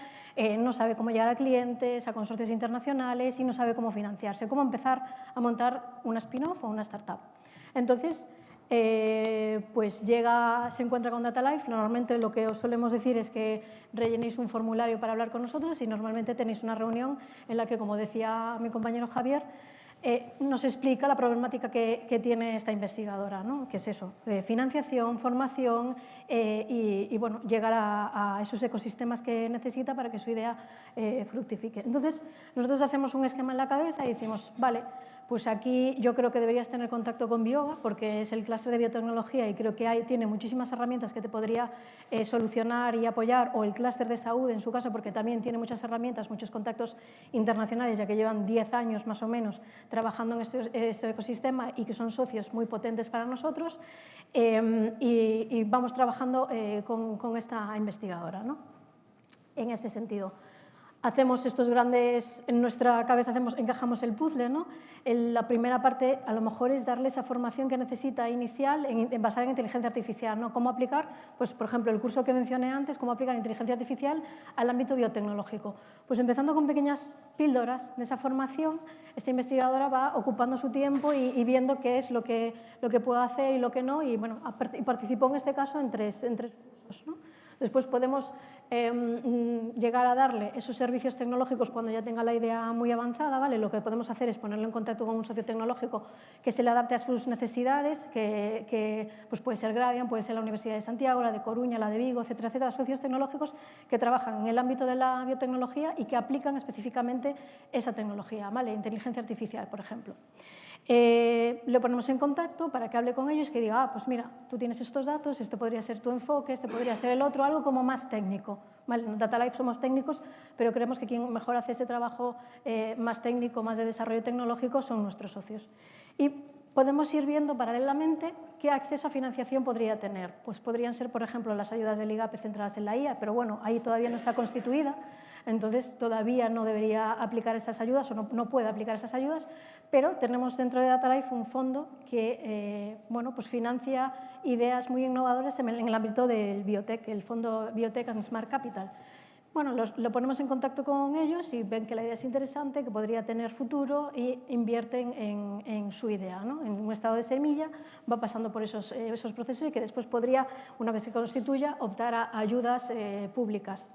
no sabe cómo llegar a clientes, a consorcios internacionales y no sabe cómo financiarse, cómo empezar a montar una spin-off o una startup. Entonces, pues se encuentra con Data Life. Normalmente lo que os solemos decir es que rellenéis un formulario para hablar con nosotros y normalmente tenéis una reunión en la que, como decía mi compañero Javier, nos explica la problemática que tiene esta investigadora, ¿no? Que es eso, financiación, formación y bueno, llegar a esos ecosistemas que necesita para que su idea fructifique. Entonces, nosotros hacemos un esquema en la cabeza y decimos, vale, pues aquí yo creo que deberías tener contacto con Bioga porque es el clúster de biotecnología y creo que tiene muchísimas herramientas que te podría solucionar y apoyar, o el clúster de salud en su caso porque también tiene muchas herramientas, muchos contactos internacionales, ya que llevan 10 años más o menos trabajando en este ecosistema y que son socios muy potentes para nosotros, y vamos trabajando con esta investigadora, ¿no? En ese sentido. Hacemos estos grandes, en nuestra cabeza encajamos el puzzle, ¿no? La primera parte a lo mejor es darle esa formación que necesita inicial basada en inteligencia artificial, ¿no? ¿Cómo aplicar? Pues, por ejemplo, el curso que mencioné antes, cómo aplicar inteligencia artificial al ámbito biotecnológico. Pues empezando con pequeñas píldoras de esa formación, esta investigadora va ocupando su tiempo y viendo qué es lo que puede hacer y lo que no, y bueno, participó en este caso en tres cursos, ¿no? Después podemos llegar a darle esos servicios tecnológicos cuando ya tenga la idea muy avanzada, ¿vale? Lo que podemos hacer es ponerlo en contacto con un socio tecnológico que se le adapte a sus necesidades, que pues puede ser Gradian, puede ser la Universidad de Santiago, la de Coruña, la de Vigo, etcétera, etcétera, socios tecnológicos que trabajan en el ámbito de la biotecnología y que aplican específicamente esa tecnología, ¿vale? Inteligencia artificial, por ejemplo. Le ponemos en contacto para que hable con ellos y que diga, pues mira, tú tienes estos datos, este podría ser tu enfoque, este podría ser el otro, algo como más técnico. ¿Vale? En Data Life somos técnicos, pero creemos que quien mejor hace ese trabajo más técnico, más de desarrollo tecnológico, son nuestros socios. Y podemos ir viendo paralelamente qué acceso a financiación podría tener. Pues podrían ser, por ejemplo, las ayudas del IGAPE centradas en la IA, pero bueno, ahí todavía no está constituida, entonces todavía no debería aplicar esas ayudas o no puede aplicar esas ayudas, pero tenemos dentro de Data Life un fondo que bueno, pues financia ideas muy innovadoras en el ámbito del biotech, el fondo Biotech and Smart Capital. Bueno, lo ponemos en contacto con ellos y ven que la idea es interesante, que podría tener futuro y invierten en su idea, ¿no? En un estado de semilla, va pasando por esos procesos y que después podría, una vez se constituya, optar a ayudas públicas.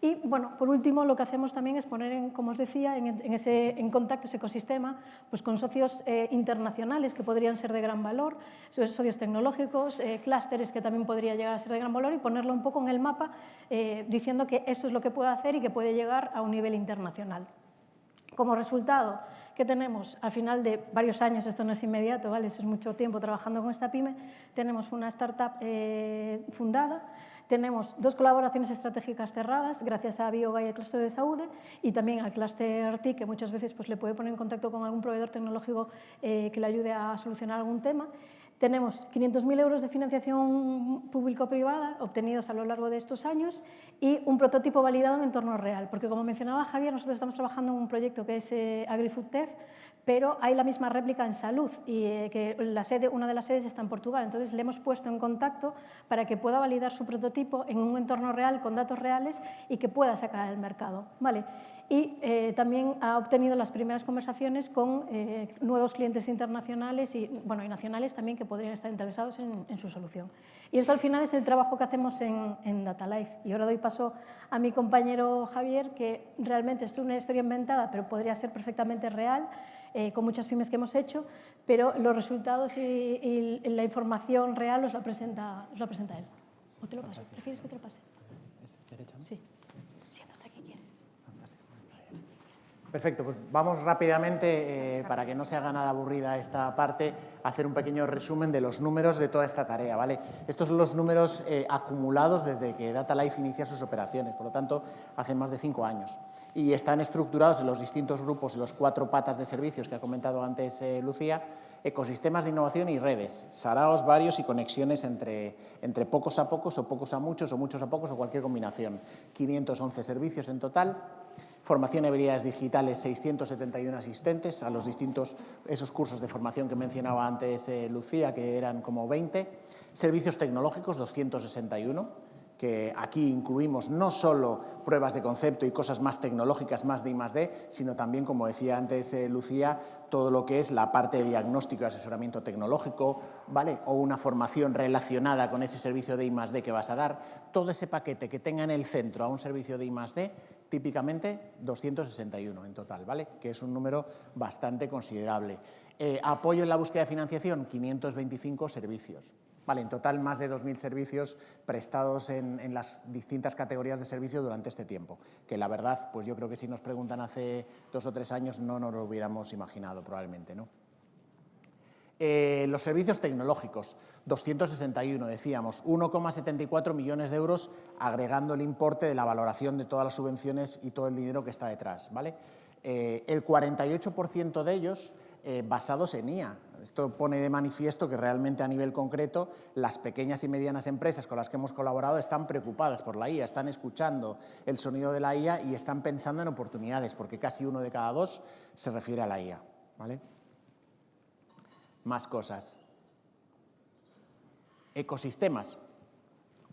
Y, bueno, por último, lo que hacemos también es poner, como os decía, en contacto ese ecosistema pues con socios internacionales que podrían ser de gran valor, socios tecnológicos, clústeres que también podría llegar a ser de gran valor y ponerlo un poco en el mapa diciendo que eso es lo que puede hacer y que puede llegar a un nivel internacional. Como resultado, ¿qué tenemos? Al final de varios años, esto no es inmediato, ¿vale? Eso es mucho tiempo trabajando con esta pyme, tenemos una startup fundada. Tenemos 2 colaboraciones estratégicas cerradas gracias a Bioga y al clúster de Saúde y también al clúster TIC, que muchas veces pues, le puede poner en contacto con algún proveedor tecnológico que le ayude a solucionar algún tema. Tenemos 500.000 euros de financiación público-privada obtenidos a lo largo de estos años y un prototipo validado en entorno real, porque como mencionaba Javier, nosotros estamos trabajando en un proyecto que es AgriFoodTech, pero hay la misma réplica en salud y que una de las sedes está en Portugal. Entonces, le hemos puesto en contacto para que pueda validar su prototipo en un entorno real con datos reales y que pueda sacar al mercado, ¿vale? Y también ha obtenido las primeras conversaciones con nuevos clientes internacionales y nacionales también que podrían estar interesados en su solución. Y esto al final es el trabajo que hacemos en Data Life. Y ahora doy paso a mi compañero Javier, que realmente es una historia inventada, pero podría ser perfectamente real, con muchas pymes que hemos hecho, pero los resultados y la información real os la presenta él. ¿O te lo paso? ¿Prefieres que te lo pase? Sí. Siéntate aquí quieres. Perfecto, pues vamos rápidamente, para que no se haga nada aburrida esta parte, a hacer un pequeño resumen de los números de toda esta tarea, ¿vale? Estos son los números acumulados desde que Data Life inicia sus operaciones, por lo tanto, hace más de 5 años. Y están estructurados en los distintos grupos, en los 4 patas de servicios que ha comentado antes Lucía: ecosistemas de innovación y redes, saraos varios y conexiones entre pocos a pocos o pocos a muchos o muchos a pocos o cualquier combinación. 511 servicios en total. Formación y habilidades digitales, 671 asistentes a los distintos esos cursos de formación que mencionaba antes Lucía, que eran como 20. Servicios tecnológicos, 261, que aquí incluimos no solo pruebas de concepto y cosas más tecnológicas, más de I+D, sino también, como decía antes Lucía, todo lo que es la parte de diagnóstico y asesoramiento tecnológico, ¿vale? O una formación relacionada con ese servicio de I+D que vas a dar. Todo ese paquete que tenga en el centro a un servicio de I+D, típicamente 261 en total, ¿vale? Que es un número bastante considerable. Apoyo en la búsqueda de financiación, 525 servicios. Vale, en total más de 2.000 servicios prestados en las distintas categorías de servicio durante este tiempo, que la verdad, pues yo creo que si nos preguntan hace 2 o 3 años no nos lo hubiéramos imaginado probablemente, ¿no? Los servicios tecnológicos, 261, decíamos, 1,74 millones de euros agregando el importe de la valoración de todas las subvenciones y todo el dinero que está detrás, ¿vale? El 48% de ellos basados en IA. Esto pone de manifiesto que realmente a nivel concreto las pequeñas y medianas empresas con las que hemos colaborado están preocupadas por la IA, están escuchando el sonido de la IA y están pensando en oportunidades, porque casi 1 de cada 2 se refiere a la IA, ¿vale? Más cosas. Ecosistemas.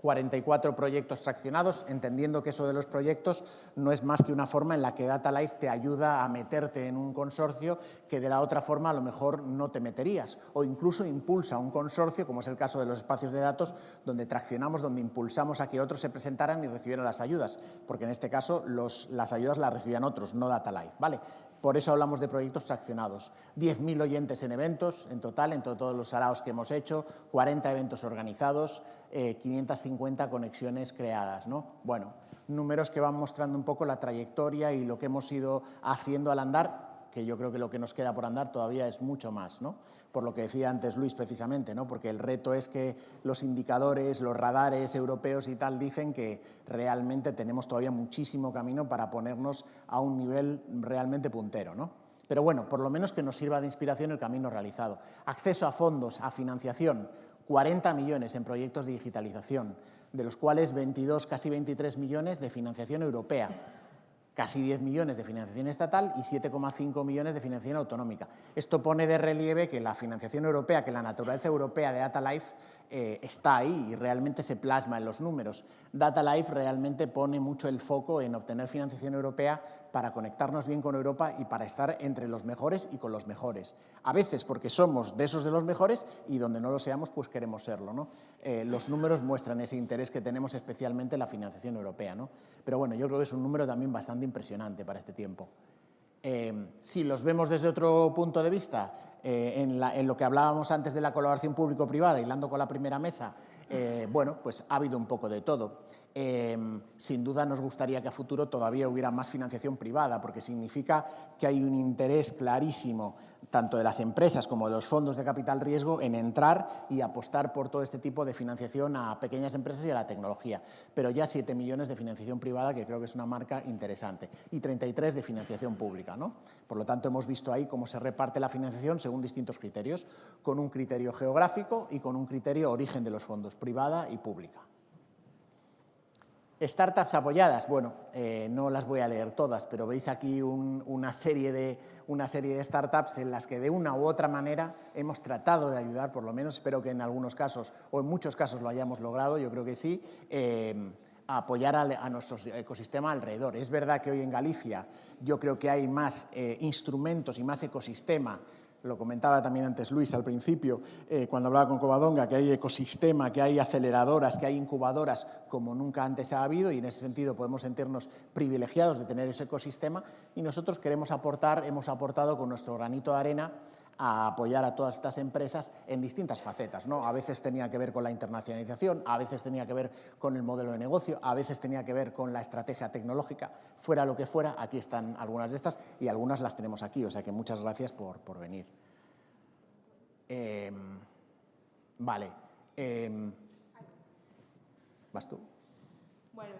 44 proyectos traccionados, entendiendo que eso de los proyectos no es más que una forma en la que Data Life te ayuda a meterte en un consorcio que de la otra forma a lo mejor no te meterías, o incluso impulsa un consorcio, como es el caso de los espacios de datos, donde traccionamos, donde impulsamos a que otros se presentaran y recibieran las ayudas, porque en este caso las ayudas las recibían otros, no Data Life, ¿vale? Por eso hablamos de proyectos traccionados. 10.000 oyentes en eventos, en total, entre todos los saraos que hemos hecho, 40 eventos organizados, 550 conexiones creadas, ¿no? Bueno, números que van mostrando un poco la trayectoria y lo que hemos ido haciendo al andar, que yo creo que lo que nos queda por andar todavía es mucho más, ¿no? Por lo que decía antes Luis precisamente, ¿no? Porque el reto es que los indicadores, los radares europeos y tal dicen que realmente tenemos todavía muchísimo camino para ponernos a un nivel realmente puntero, ¿no? Pero bueno, por lo menos que nos sirva de inspiración el camino realizado. Acceso a fondos, a financiación, 40 millones en proyectos de digitalización, de los cuales 22, casi 23 millones de financiación europea, casi 10 millones de financiación estatal y 7,5 millones de financiación autonómica. Esto pone de relieve que la financiación europea, que la naturaleza europea de Data Life está ahí y realmente se plasma en los números. Data Life realmente pone mucho el foco en obtener financiación europea para conectarnos bien con Europa y para estar entre los mejores y con los mejores. A veces porque somos de esos de los mejores y donde no lo seamos pues queremos serlo, ¿no? Los números muestran ese interés que tenemos especialmente en la financiación europea, ¿no? Pero bueno, yo creo que es un número también bastante impresionante para este tiempo. Si los vemos desde otro punto de vista, en lo que hablábamos antes de la colaboración público-privada, hilando con la primera mesa, bueno, pues ha habido un poco de todo. Sin duda nos gustaría que a futuro todavía hubiera más financiación privada, porque significa que hay un interés clarísimo, tanto de las empresas como de los fondos de capital riesgo, en entrar y apostar por todo este tipo de financiación a pequeñas empresas y a la tecnología. Pero ya 7 millones de financiación privada, que creo que es una marca interesante, y 33 de financiación pública, ¿no? Por lo tanto, hemos visto ahí cómo se reparte la financiación según distintos criterios, con un criterio geográfico y con un criterio origen de los fondos, privada y pública. Startups apoyadas, bueno, no las voy a leer todas, pero veis aquí una serie de startups en las que de una u otra manera hemos tratado de ayudar, por lo menos espero que en algunos casos o en muchos casos lo hayamos logrado, yo creo que sí, a apoyar a nuestro ecosistema alrededor. Es verdad que hoy en Galicia yo creo que hay más instrumentos y más ecosistema. Lo comentaba también antes Luis al principio, cuando hablaba con Covadonga, que hay ecosistema, que hay aceleradoras, que hay incubadoras como nunca antes ha habido y en ese sentido podemos sentirnos privilegiados de tener ese ecosistema y nosotros queremos aportar, hemos aportado con nuestro granito de arena a apoyar a todas estas empresas en distintas facetas, ¿no? A veces tenía que ver con la internacionalización, a veces tenía que ver con el modelo de negocio, a veces tenía que ver con la estrategia tecnológica, fuera lo que fuera, aquí están algunas de estas y algunas las tenemos aquí, o sea que muchas gracias por venir. Vale. ¿Vas tú? Bueno,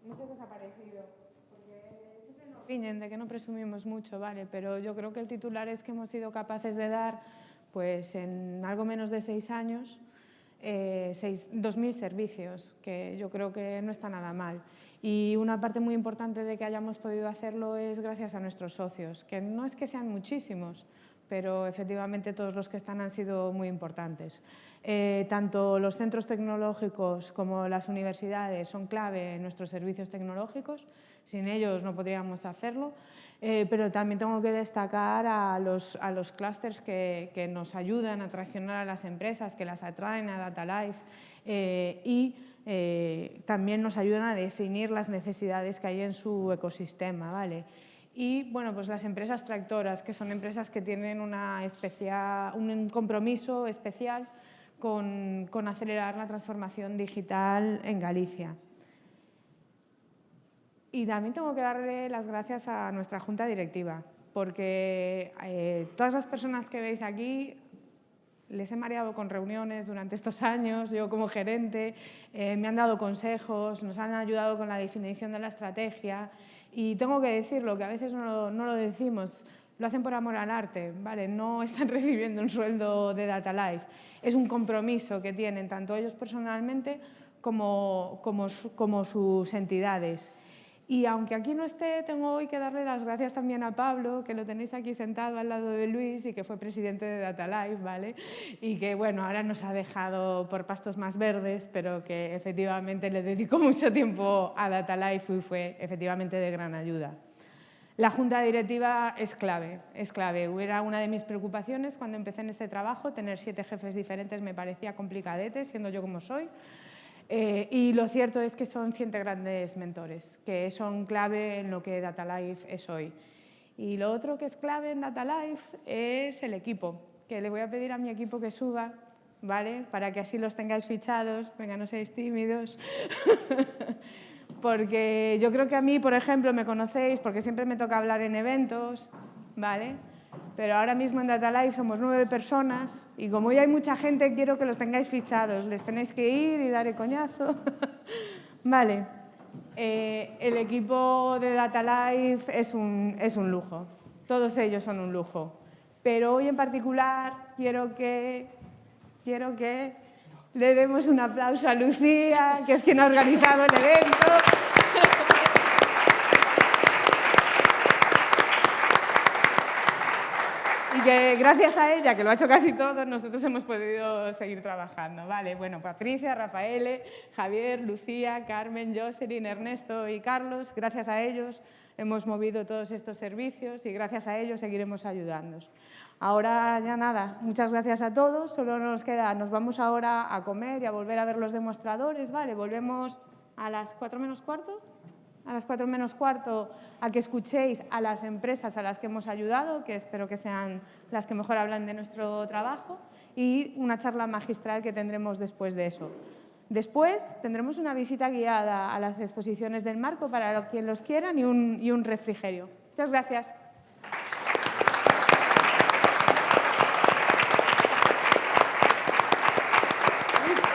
no sé qué os ha parecido, porque siempre nos riñen de que no presumimos mucho, ¿vale? Pero yo creo que el titular es que hemos sido capaces de dar, pues en algo menos de 6 años, 2.000 servicios, que yo creo que no está nada mal. Y una parte muy importante de que hayamos podido hacerlo es gracias a nuestros socios, que no es que sean muchísimos, pero efectivamente todos los que están han sido muy importantes. Tanto los centros tecnológicos como las universidades son clave en nuestros servicios tecnológicos, sin ellos no podríamos hacerlo, pero también tengo que destacar a los clústeres que nos ayudan a traccionar a las empresas, que las atraen a DataLife y también nos ayudan a definir las necesidades que hay en su ecosistema, ¿vale? Y bueno, pues las empresas tractoras, que son empresas que tienen un compromiso especial con acelerar la transformación digital en Galicia. Y también tengo que darle las gracias a nuestra junta directiva, porque todas las personas que veis aquí les he mareado con reuniones durante estos años, yo como gerente, me han dado consejos, nos han ayudado con la definición de la estrategia. Y tengo que decirlo, que a veces no lo decimos, lo hacen por amor al arte, ¿vale? No están recibiendo un sueldo de DataLife. Es un compromiso que tienen tanto ellos personalmente como sus entidades. Y aunque aquí no esté, tengo hoy que darle las gracias también a Pablo, que lo tenéis aquí sentado al lado de Luis y que fue presidente de DataLife, ¿vale? Y que, bueno, ahora nos ha dejado por pastos más verdes, pero que efectivamente le dedicó mucho tiempo a DataLife y fue efectivamente de gran ayuda. La junta directiva es clave, es clave. Era una de mis preocupaciones cuando empecé en este trabajo, tener 7 jefes diferentes me parecía complicadete, siendo yo como soy. Y lo cierto es que son 7 grandes mentores, que son clave en lo que DataLife es hoy. Y lo otro que es clave en DataLife es el equipo, que le voy a pedir a mi equipo que suba, ¿vale? Para que así los tengáis fichados. Venga, no seáis tímidos. Porque yo creo que a mí, por ejemplo, me conocéis porque siempre me toca hablar en eventos, ¿vale? Pero ahora mismo en DataLife somos 9 personas y como hoy hay mucha gente, quiero que los tengáis fichados. Les tenéis que ir y dar el coñazo. Vale. El equipo de DataLife es un lujo. Todos ellos son un lujo. Pero hoy en particular quiero que le demos un aplauso a Lucía, que es quien ha organizado el evento. Y que gracias a ella, que lo ha hecho casi todo, nosotros hemos podido seguir trabajando. Vale, bueno, Patricia, Rafael, Javier, Lucía, Carmen, Jocelyn, Ernesto y Carlos, gracias a ellos hemos movido todos estos servicios y gracias a ellos seguiremos ayudándonos. Ahora ya nada, muchas gracias a todos, solo nos queda, nos vamos ahora a comer y a volver a ver los demostradores, ¿vale? Volvemos a las 4 menos cuarto. A las 4 menos cuarto, a que escuchéis a las empresas a las que hemos ayudado, que espero que sean las que mejor hablan de nuestro trabajo, y una charla magistral que tendremos después de eso. Después tendremos una visita guiada a las exposiciones del Marco para quien los quieran y un refrigerio. Muchas gracias.